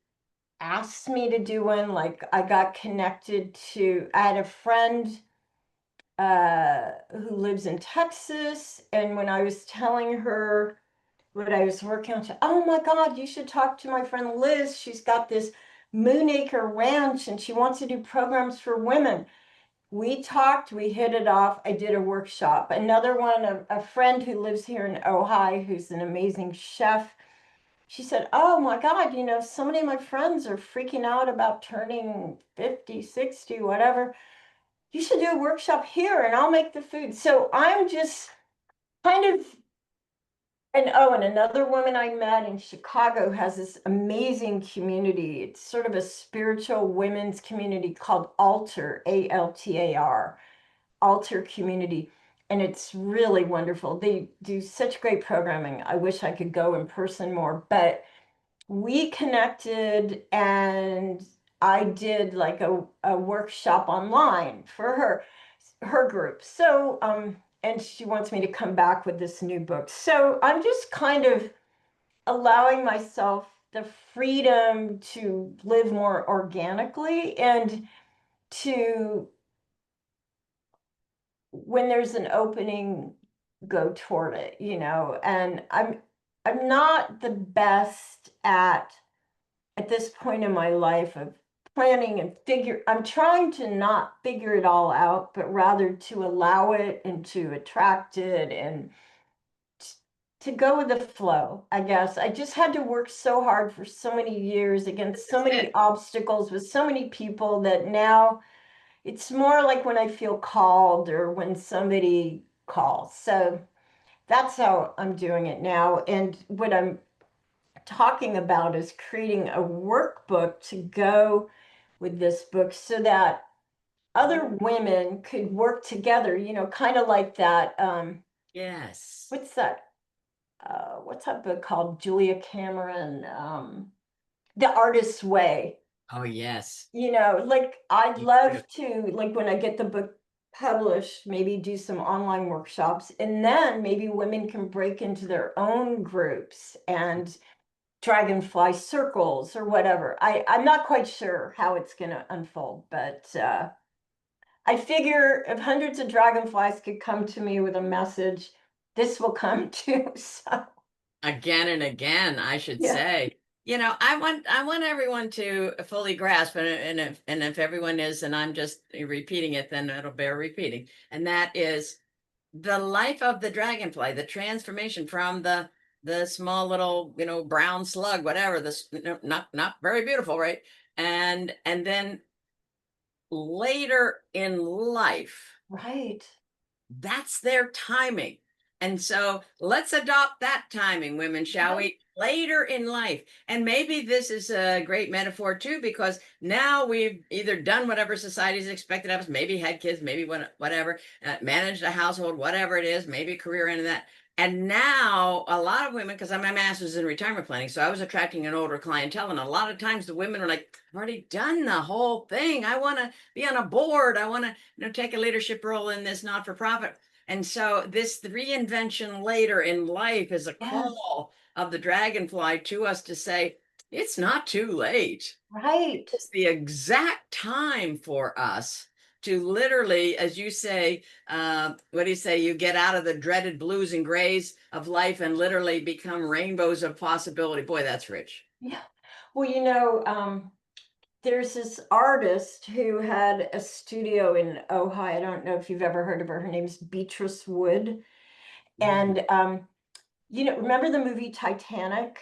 asks me to do one, like I got connected to, I had a friend who lives in Texas. And when I was telling her what I was working on, she, oh my God, you should talk to my friend Liz. She's got this Moonacre Ranch and she wants to do programs for women. We talked, we hit it off. I did a workshop. Another one, a friend who lives here in Ojai, who's an amazing chef. She said, oh my God, so many of my friends are freaking out about turning 50, 60, whatever. You should do a workshop here and I'll make the food. So I'm just kind of, and another woman I met in Chicago has this amazing community. It's sort of a spiritual women's community called Altar, Altar, Altar Community. And it's really wonderful. They do such great programming. I wish I could go in person more, but we connected and I did like a workshop online for her group. So and she wants me to come back with this new book. So I'm just kind of allowing myself the freedom to live more organically and to, when there's an opening, go toward it, and I'm not the best at this point in my life of planning and I'm trying to not figure it all out, but rather to allow it and to attract it and to go with the flow. I guess I just had to work so hard for so many years against so That's many it. obstacles with so many people that now it's more like when I feel called or when somebody calls. So that's how I'm doing it now. And what I'm talking about is creating a workbook to go with this book so that other women could work together, kind of like that. Yes. What's that? What's that book called? Julia Cameron, The Artist's Way. Oh, yes. Like I'd You do. love to, like when I get the book published, maybe do some online workshops, and then maybe women can break into their own groups and dragonfly circles or whatever. I'm not quite sure how it's going to unfold, but I figure if hundreds of dragonflies could come to me with a message, this will come too. So, Again and again, I should yeah. say. I want everyone to fully grasp, and if everyone is, and I'm just repeating it, then it'll bear repeating. And that is the life of the dragonfly, the transformation from the small little, brown slug, whatever, this, not very beautiful, right? And then later in life, Right. that's their timing. And so let's adopt that timing, women, shall Right. we? Later in life. And maybe this is a great metaphor too, because now we've either done whatever society's expected of us, maybe had kids, maybe whatever, managed a household, whatever it is, maybe a career into that. And now a lot of women, because my master's in retirement planning, so I was attracting an older clientele. And a lot of times the women are like, I've already done the whole thing. I want to be on a board. I want to take a leadership role in this not-for-profit. And so this reinvention later in life is a Yes. call of the dragonfly to us to say, it's not too late. Right. It's the exact time for us to literally, as you say, what do you say? You get out of the dreaded blues and grays of life and literally become rainbows of possibility. Boy, that's rich. Yeah. Well, there's this artist who had a studio in Ojai. I don't know if you've ever heard of her. Her name's Beatrice Wood. Mm, And remember the movie Titanic?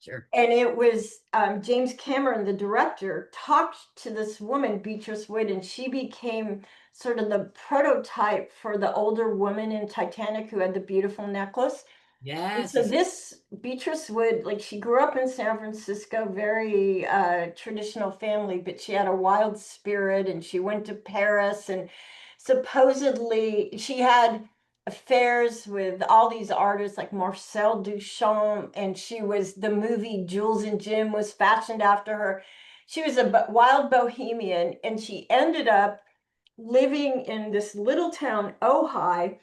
sure. And it was James Cameron, the director, talked to this woman, Beatrice Wood, and she became sort of the prototype for the older woman in Titanic who had the beautiful necklace. And Yes, so yes. this Beatrice Wood, like she grew up in San Francisco, very traditional family, but she had a wild spirit and she went to Paris and supposedly she had affairs with all these artists like Marcel Duchamp, and she was the movie Jules and Jim was fashioned after her. She was a wild bohemian and she ended up living in this little town, Ojai,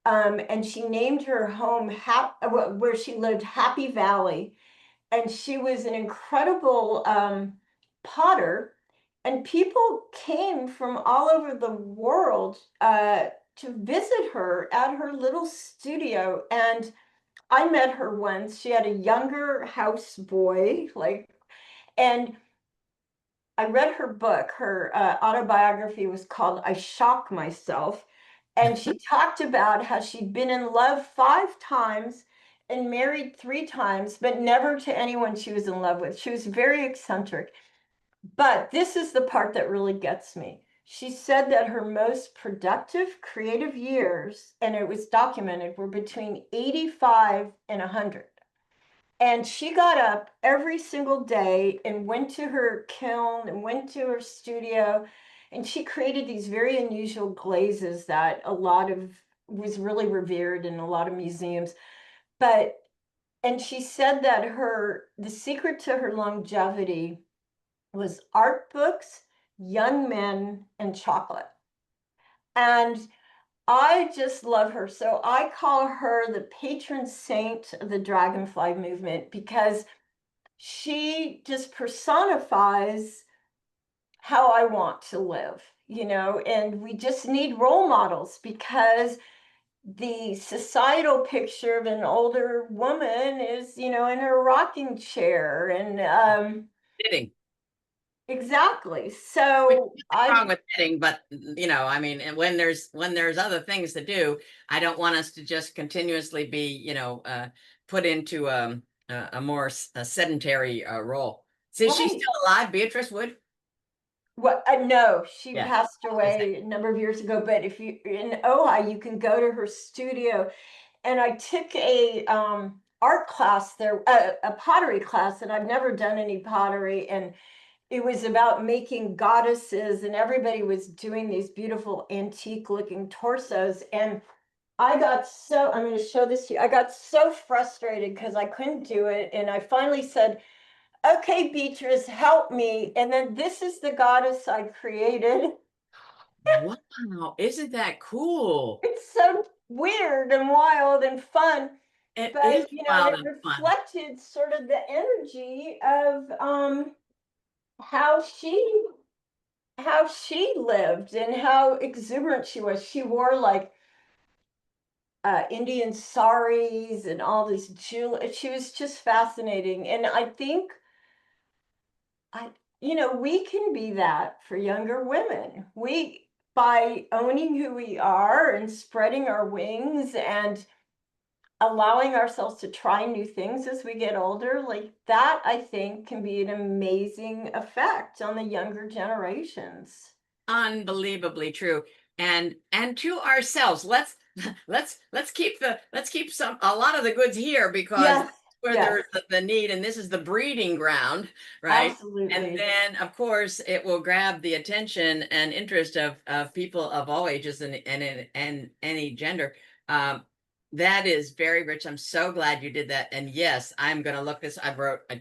and she named her home where she lived Happy Valley. And she was an incredible potter. And people came from all over the world to visit her at her little studio. And I met her once. She had a younger houseboy, like, and I read her book. Her autobiography was called I Shock Myself. And she talked about how she'd been in love 5 times and married 3 times, but never to anyone she was in love with. She was very eccentric. But this is the part that really gets me. She said that her most productive creative years, and it was documented, were between 85 and 100. And she got up every single day and went to her kiln and went to her studio. And she created these very unusual glazes that a lot of was really revered in a lot of museums. But and she said that the secret to her longevity was art books, young men, and chocolate. And I just love her. So I call her the patron saint of the dragonfly movement because she just personifies how I want to live, and we just need role models because the societal picture of an older woman is, in her rocking chair. And Knitting. exactly. Which So is nothing I, wrong with knitting, but I mean, and when there's other things to do, I don't want us to just continuously be, put into a more sedentary role. So is she right. still alive, Beatrice Wood? What? No, she Yeah. passed I was gonna away a number of years ago. But if you in Ojai, you can go to her studio. And I took a art class there, a pottery class, and I've never done any pottery. And it was about making goddesses, and everybody was doing these beautiful antique looking torsos. And I'm going to show this to you. I got so frustrated because I couldn't do it. And I finally said, okay, Beatrice, help me. And then this is the goddess I created. Wow, isn't that cool? It's so weird and wild and fun. It is But and wild it and fun. reflected sort of the energy of how she how she lived and how exuberant she was. She wore like Indian saris and all this jewelry. She was just fascinating. And I think I we can be that for younger women. We by owning who we are and spreading our wings and allowing ourselves to try new things as we get older, like that, I think can be an amazing effect on the younger generations. Unbelievably true. And to ourselves, let's keep some a lot of the goods here because Yes, that's where yes, there's the need, and this is the breeding ground, right? And absolutely. then of course it will grab the attention and interest of people of all ages and any gender. um that is very rich. I'm so glad you did that. And yes, I'm going to look this. I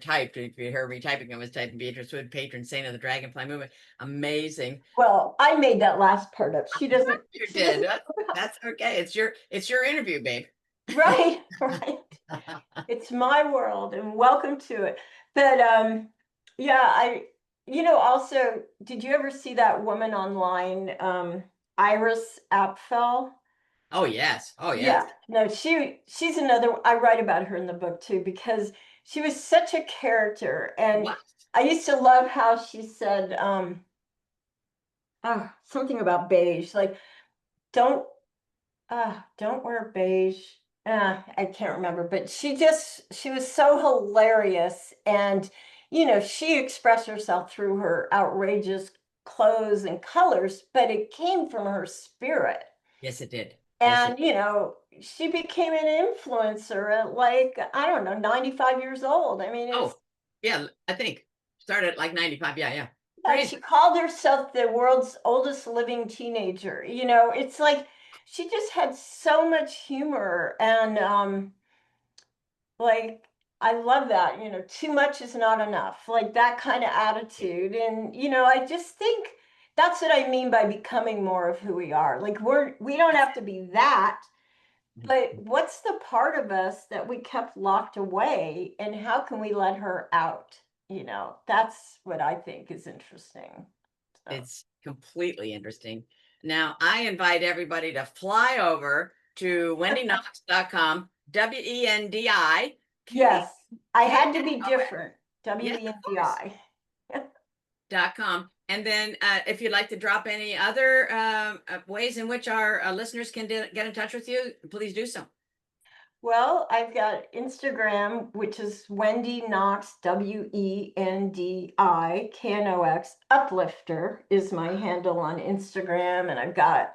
typed, if you heard me typing, I was typing Beatrice Wood, patron saint of the dragonfly movement. Amazing. Well, I made that last part up. She doesn't, You she did. doesn't, That's okay. It's your interview, babe. right, right. It's my world and welcome to it. But yeah, also, did you ever see that woman online, Iris Apfel? Oh yes. Oh yes. Yeah, no, she's another. I write about her in the book too because she was such a character, and What? I used to love how she said something about beige, like don't don't wear beige. I can't remember, but she was so hilarious, and she expressed herself through her outrageous clothes and colors, but it came from her spirit. Yes, it did. Yes, it. And she became an influencer at like, I don't know, 95 years old. I mean, it's Oh, yeah, I think started at like 95. Yeah, yeah. she Crazy. called herself the world's oldest living teenager. You know, it's like she just had so much humor and like I love that, you know, too much is not enough, like that kind of attitude. And, you know, I just think that's what I mean by becoming more of who we are. Like we don't have to be that, but what's the part of us that we kept locked away and how can we let her out? You know, that's what I think is interesting. So, It's completely interesting. Now, I invite everybody to fly over to wendyknox.com, Wendi, K, yes, I K, had to be different. yes, of course, WENDI. .com. And then if you'd like to drop any other ways in which our listeners can get in touch with you, please do so. Well, I've got Instagram, which is Wendi Knox, WENDI Uplifter is my handle on Instagram. And I've got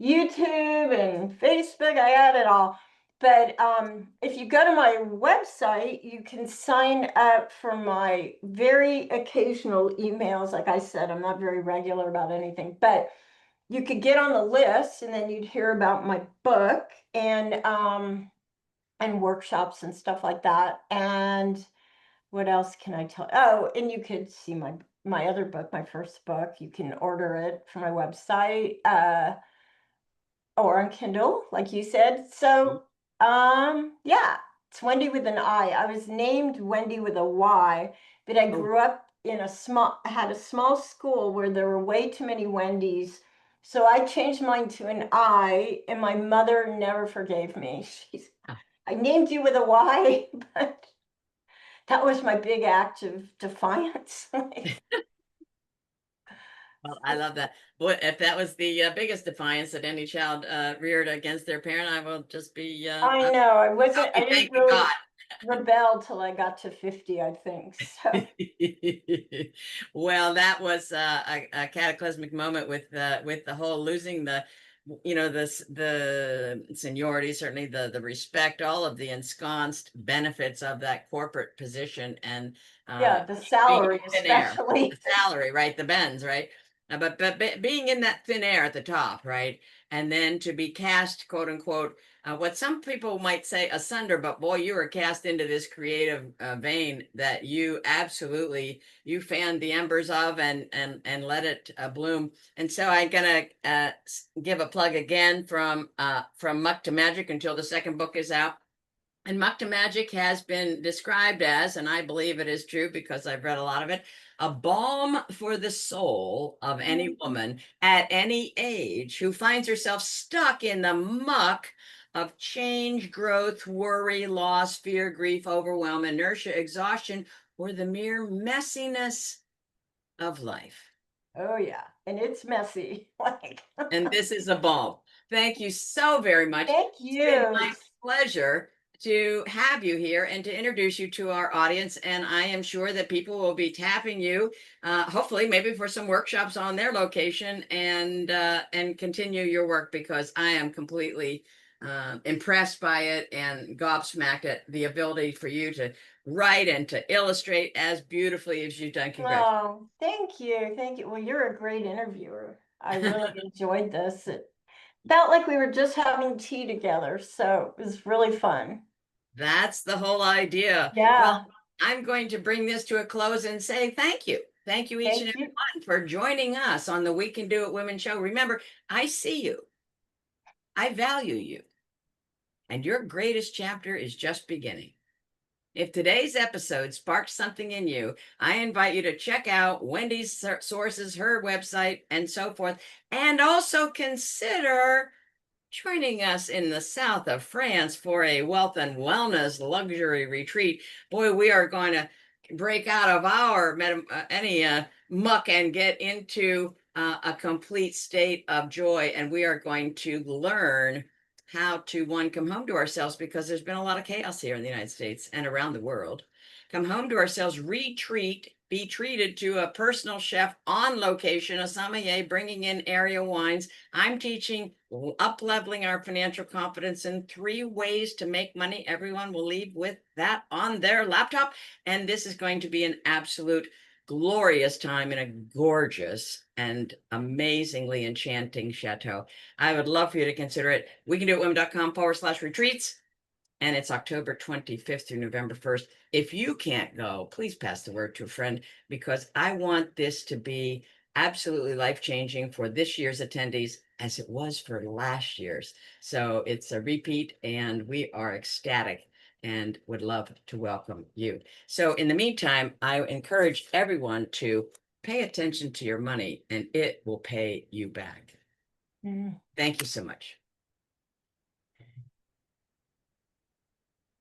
YouTube and Facebook. I add it all. But if you go to my website, you can sign up for my very occasional emails. Like I said, I'm not very regular about anything, but you could get on the list and then you'd hear about my book and workshops and stuff like that. And what else can I tell? Oh, and you could see my other book, my first book. You can order it from my website or on Kindle, like you said. So, yeah, it's Wendi with an I. I was named Wendi with a Y, but I Oh, grew up in had a small school where there were way too many Wendys. So I changed mine to an I, and my mother never forgave me. I named you with a Y, but that was my big act of defiance. well, I love that. Boy, if that was the biggest defiance that any child reared against their parent, I will just be, I know, I I'll be didn't thanking God. really rebel till I got to 50, I think. So, Well, that was a cataclysmic moment with the whole losing the, the seniority, certainly the respect, all of the ensconced benefits of that corporate position, and yeah, the being salary in thin air, the especially. salary, right, the bends, right. But being in that thin air at the top, right, and then to be cast, quote unquote, what some people might say asunder, but boy, you were cast into this creative vein that you absolutely you fanned the embers of and let it bloom. And so I'm gonna give a plug again from Muck to Magic until the second book is out. And Muck to Magic has been described as, and I believe it is true because I've read a lot of it, a balm for the soul of any woman at any age who finds herself stuck in the muck of change, growth, worry, loss, fear, grief, overwhelm, inertia, exhaustion, or the mere messiness of life. Oh yeah, and it's messy. Like, And this is a balm. Thank you so very much. thank It's been you. my pleasure to have you here and to introduce you to our audience. And I am sure that people will be tapping you, hopefully, maybe for some workshops on their location and continue your work because I am completely impressed by it and gobsmacked at the ability for you to write and to illustrate as beautifully as you've done. Congratulations. Oh, thank you. Thank you. Well, you're a great interviewer. I really enjoyed this. It felt like we were just having tea together, so it was really fun. That's the whole idea. Well, Yeah, I'm going to bring this to a close and say thank you. Thank you, each and thank every you. one, for joining us on the We Can Do It Women show. Remember, I see you, I value you, and your greatest chapter is just beginning. If today's episode sparked something in you, I invite you to check out Wendy's sources, her website, and so forth, and also consider joining us in the south of France for a wealth and wellness luxury retreat. Boy, we are going to break out of our any muck and get into a complete state of joy, and we are going to learn how to, one, come home to ourselves, because there's been a lot of chaos here in the United States and around the world. Come home to ourselves, retreat, be treated to a personal chef on location, a sommelier bringing in area wines. I'm teaching up-leveling our financial confidence in 3 ways to make money. Everyone will leave with that on their laptop. And this is going to be an absolute glorious time in a gorgeous and amazingly enchanting chateau. I would love for you to consider it. We can do it women.com/retreats. And it's October 25th through November 1st. If you can't go, please pass the word to a friend, because I want this to be absolutely life-changing for this year's attendees, as it was for last year's. So it's a repeat, and we are ecstatic and would love to welcome you. So in the meantime, I encourage everyone to pay attention to your money, and it will pay you back. Thank you so much.